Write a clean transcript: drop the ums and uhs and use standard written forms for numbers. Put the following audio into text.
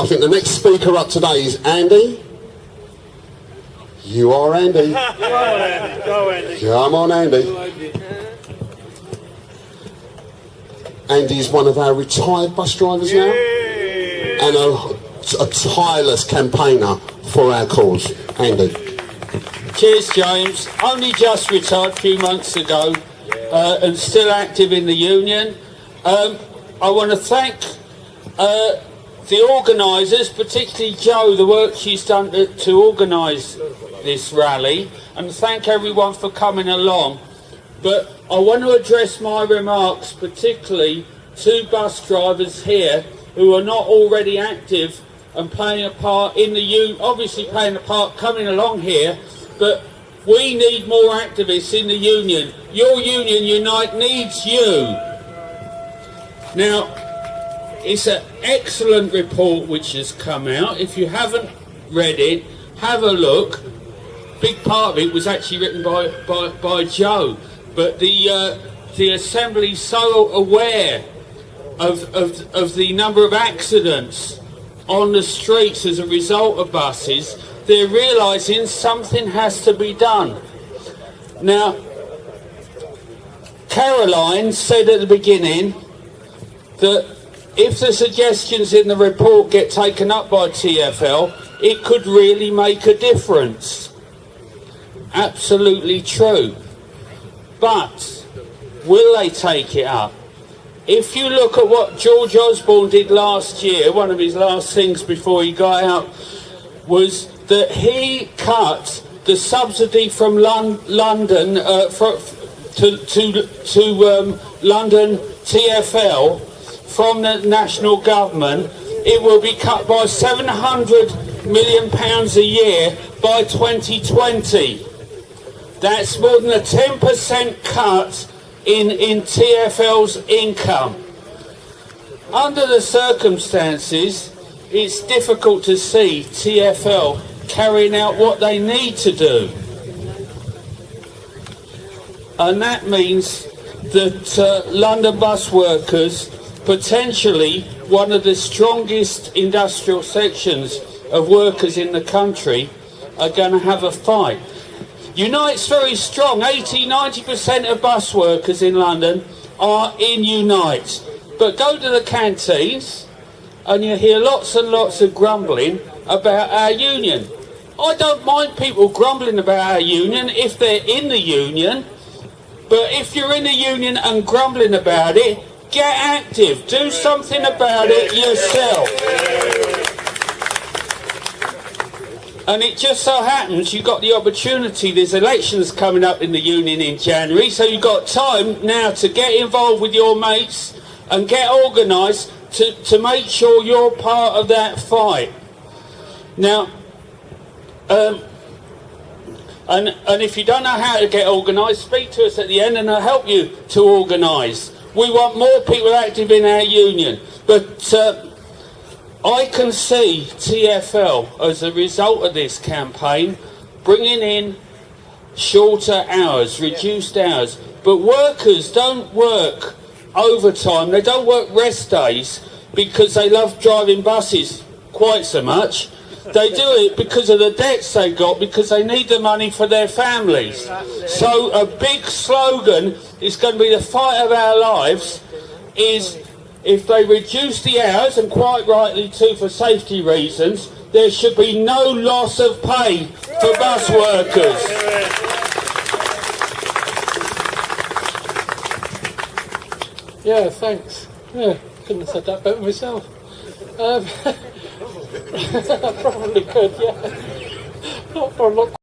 I think the next speaker up today is Andy. You are Andy. Go on, Andy. Go, Andy. Come on, Andy. Andy's one of our retired bus drivers now, and a tireless campaigner for our cause. Andy. Cheers, James. Only just retired a few months ago, and still active in the union. I want to thank the organisers, particularly Jo, the work she's done to organise this rally, and thank everyone for coming along. But I want to address my remarks particularly to bus drivers here who are not already active and playing a part in the union, obviously playing a part coming along here, but we need more activists in the union. Your union, Unite, needs you. Now, it's an excellent report which has come out. If you haven't read it, have a look. Big part of it was actually written by Jo, but the Assembly's so aware of the number of accidents on the streets as a result of buses, they're realising something has to be done. Now, Caroline said at the beginning that if the suggestions in the report get taken up by TfL, it could really make a difference. Absolutely true. But will they take it up? If you look at what George Osborne did last year, one of his last things before he got out was that he cut the subsidy from London to London TfL from the national government. It will be cut by £700 million a year by 2020. That's more than a 10% cut in TfL's income. Under the circumstances, it's difficult to see TfL carrying out what they need to do. And that means that London bus workers, potentially one of the strongest industrial sections of workers in the country, are going to have a fight. Unite's very strong. 80–90% of bus workers in London are in Unite. But go to the canteens and you hear lots and lots of grumbling about our union. I don't mind people grumbling about our union if they're in the union, but if you're in the union and grumbling about it, get active. Do something about it yourself. And it just so happens you've got the opportunity, there's elections coming up in the union in January, so you've got time now to get involved with your mates and get organised to make sure you're part of that fight. Now, and if you don't know how to get organised, speak to us at the end and I'll help you to organise. We want more people active in our union, but I can see TfL, as a result of this campaign, bringing in shorter hours, reduced hours. But workers don't work overtime, they don't work rest days because they love driving buses quite so much. They do it because of the debts they got, because they need the money for their families. So a big slogan is going to be the fight of our lives is, if they reduce the hours, and quite rightly too for safety reasons, there should be no loss of pay for bus workers. Yeah, thanks. Yeah, couldn't have said that better myself. I probably could, yeah. Not for a lot.